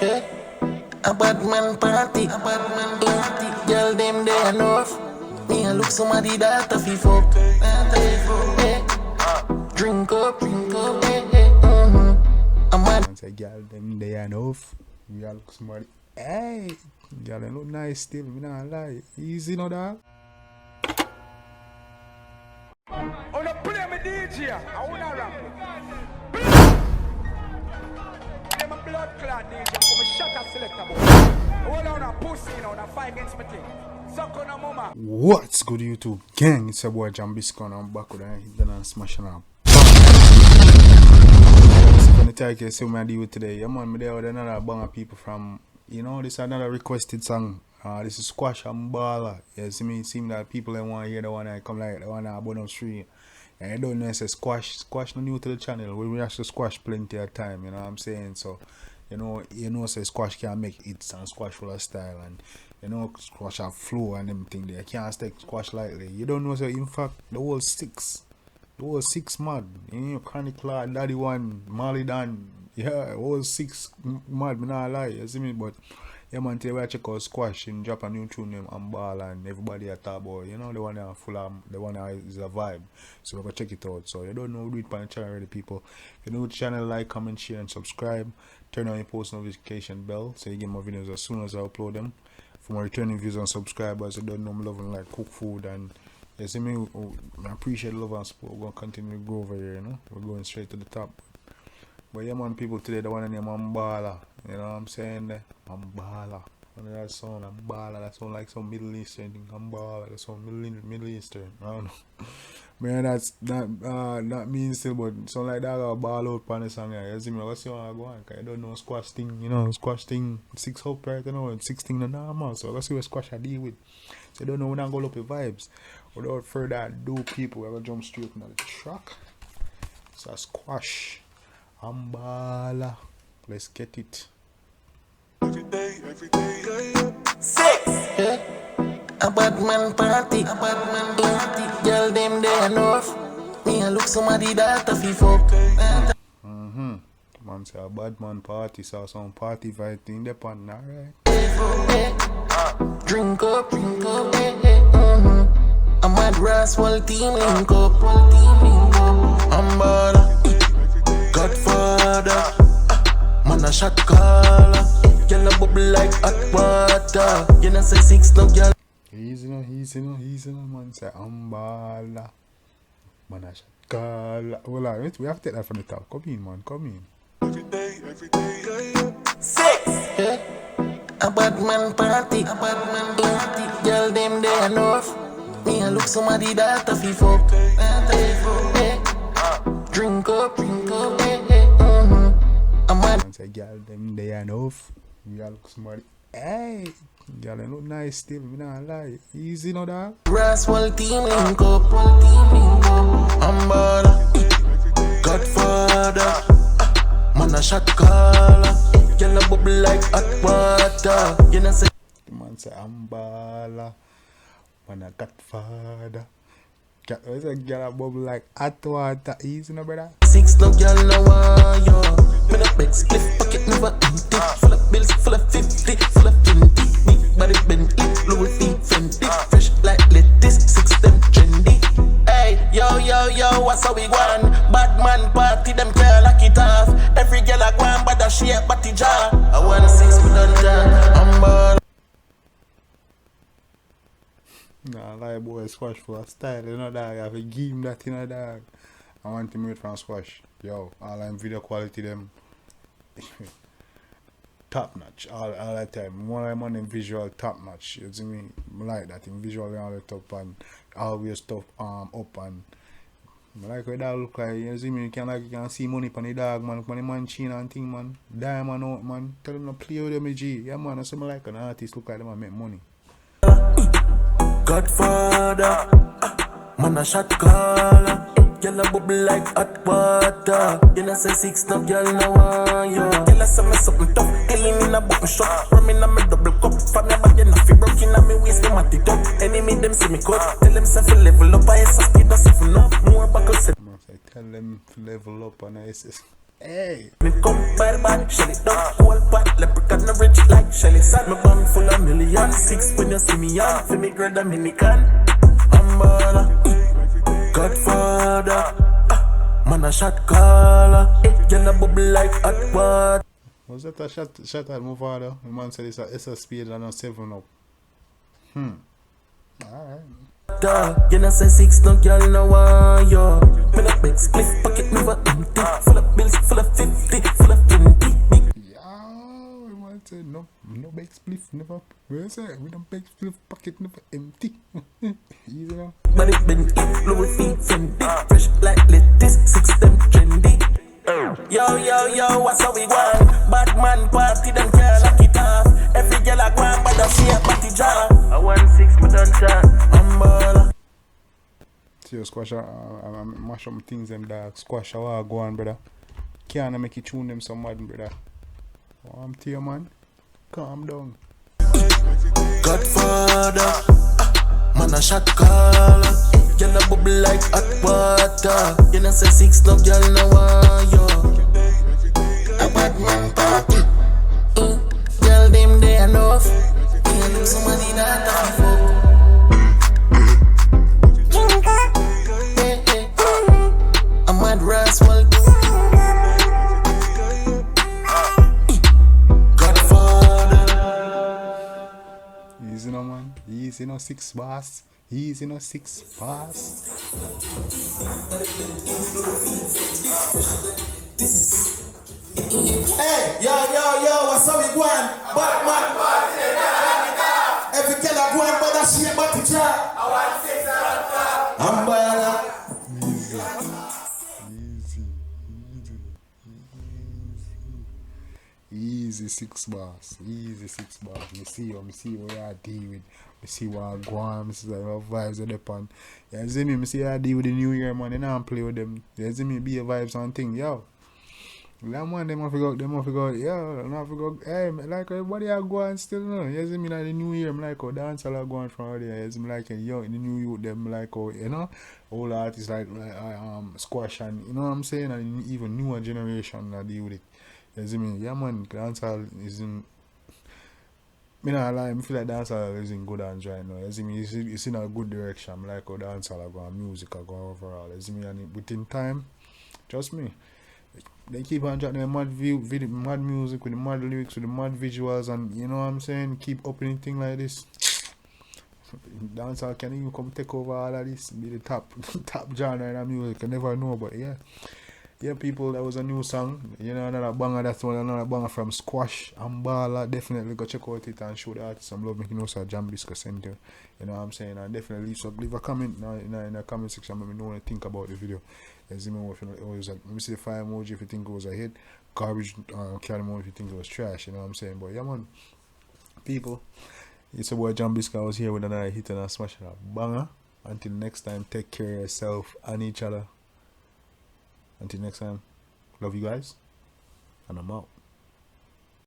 Yeah. A bad man party, girl them they enough. Me I look somebody that a fi fuck. Drink up, A man. Once a girl them they enough. Me I look somebody. Hey, girl they look nice still. Me not lie. Easy no dog. On a play me DJ, I wanna rap. I'm a blood clot DJ, I'm a shot a selector boy. Hold on a pussy, you know, a fight against me thing. Suck on a mama. What's good YouTube gang? It's your boy Jambisco and I'm back with a hit and smashing up. So gonna tell you see what I deal with today. Yeah man, me there with another bang of people from, you know, this is another requested song. This is Squash Ambala. Yeah, see me, it seems that people they want to hear the one I come like the one I bought on street. And I don't know, it's a Squash no new to the channel. We actually Squash plenty of time, you know what I'm saying? So, you know, say Squash can make hits and Squash full of style and you know Squash have flow and everything there. You can't take Squash lightly. You don't know, so in fact the whole six mad. You know, Chronic Lord, Daddy One, Molly Dan, yeah, whole six mad, me not lie, you see me, but yeah man, today we check out Squash and drop a new tune named Ambala and everybody at top boy. You know the one that full of the one that is a vibe. So we're gonna check it out. So you don't know, do it on the channel already people. If you're new to the channel, like, comment, share and subscribe. Turn on your post notification bell so you get my videos as soon as I upload them. For my returning views and subscribers, you don't know me loving like cook food and you see me, I appreciate love and support. We're gonna continue to grow over here, you know. We're going straight to the top. But yeah man, people today, the one named Ambala. You know what I'm saying there? Ambala. When that sound Ambala, that sound like some Middle Eastern thing. Ambala, that sound Middle Eastern. I don't know. Man, that means still, but sound like that got ball out on the song. Yeah. You see me, what's you want to go on? Cause I don't know Squash thing, you know, Squash thing 6 up right now, and 16 the normal. So let's see what Squash I deal with. So I don't know when I go up with vibes. Without further ado, people, we're gonna jump straight into the track. So Squash Ambala. Let's get it. Every day, yeah. 6, yeah. A bad man party, girl them they enough. Me I look somebody that a fi fuck. Man say a bad man party, so some party vibe in the pan, alright. Drink up, A mad brass whole team link up. Ambala, Godfather, man a shot caller. Girl a bubble like hot water. You know say 6 no girl. Easy no, man say Ambala, man a shot caller. Well, alright, we have to take that from the top. Come in, man, come in. Every day, yeah. 6, yeah. A bad man party, girl them they enough. Me I look somebody that a fi fuck. Drink up, A man. Once a girl them they enough. Me a look somebody. Hey, girl they look nice still. Me not lie. Easy no dog. Brass whole team link up. Ambala, Godfather, man a shot caller. Girl a bubble like hot water. You know say. Man say Ambala, man a Godfather. What's a girl a bubble like hot water? Easy no brother. 6 no girl no want yo. Me no beg split pocket never empty. Full of bills, full of 50, full of 20. Big body Bentley, Louis V Fendi. Fresh like littest, 6 them trendy. Hey, yo, what's how we going? Bad man party, them can't lock it off. Every girl a go on, but that shape body jar. I want 6 we done that. I'm ball. Nah, like boy, Squash for a style, you know dog. I have a game that, you know dog. I want to meet from Squash. Yo, all I'm video quality them top notch. All the time. When I'm on them visual top notch. You see me? I like that in visual all the top and always stuff up and I like what that look like. You see me? You can see money on the dog man, on the machine and thing man. Diamond out man. Tell them to play with them G. Yeah man, I see me like an artist look like them and make money. Godfather, man a shot caller. Girl a bubble like hot water. You know say 6 no girl no want yo. Girl a say me something tough, clean in a button shop. Rum in a me double cup. From me body nothing broke in a me waist me mat it up. Enemy them see me cut. Tell them say fi level up. I say speed us if no more buckle set. Tell them to level up and I say, hey. Me come by bad, shut it down. Whole pot, leprechaun Sad my bank full of millions. 6 when you see me on. For me grad Dominican. Ambala. Godfather. Man a shot caller. Girl a bubble like hot water. Was that a shot at my father? The man said it's a speed and a 7 up. Alright. You know say 6 no girl no want yo. Me no big split pocket never empty. Full of bills, full of 50, full of 20. Yo, the man said no big spliff never. Where is it? We don't big spliff pocket never empty. Easy now. But it been it, Louis V, Fendi. Fresh like littest, 6 them trendy. Yo, what's how we want? Bad man party, them girl lock it off. Every girl I go on, but I see a party jar. I want 6, but don't chat. Ambala. See you squash, I mash up things them dog. Squash, I go on, brother. Can't make you tune them so mad, brother. I'm to you, man. Calm down. Godfather. Man a shot caller. Girl a bubble like hot water. You know say 6 no girl no want yo. A bad man party. Girl them they enough. You know somebody that I fuck. A mad rascal. Godfather. Easy no man. Easy no 6 bars. Easy no 6 bars. Hey, yo, what's up with one? Batman. Every girl I go and buy that shit about the jar. I want 6 Ambala. Easy 6 bars. Easy 6 bars. Me see what I deal with. Me see what I go on. Me see what vibes are depend. You see me see what I deal with the new year, man. They don't play with them. You see me be a vibes on thing, yo. That man, they must figure, yo, not figure, hey, like everybody I go on still, no. You see me like the new year, I'm like, oh, dance all I go on from there. You see me like, yo, in the new youth, them like, oh, you know, all artists like Squash and, you know what I'm saying, and even newer generation that deal with it. You see me, yeah, man, dancehall is in, me not lie, I feel like dancehall is in good hands right now. You see me, it's in a good direction. I'm like, oh, dancehall I go on, music I go overall. You see me, and within time, trust me, they keep on dropping mad mad music with the mad lyrics, with the mad visuals, and you know what I'm saying? Keep opening thing like this. Dancehall can even come take over all of this, be the top genre in the music. You never know, but yeah. Yeah, people, that was a new song. You know, another banger, that's one, another banger from Squash, Ambala. Definitely go check out it and show the artist some love. Make you know, so Jambisco sent you. You know what I'm saying? And definitely leave a comment in the comment section. Let me know what you think about the video. Let me know if it was like, let me see the fire emoji if you think it was a hit. Garbage carry emoji if you think it was trash. You know what I'm saying? But yeah, man, people, it's a boy Jambisco. I was here with another hit and a smash and a banger. Until next time, take care of yourself and each other. Until next time, love you guys, and I'm out.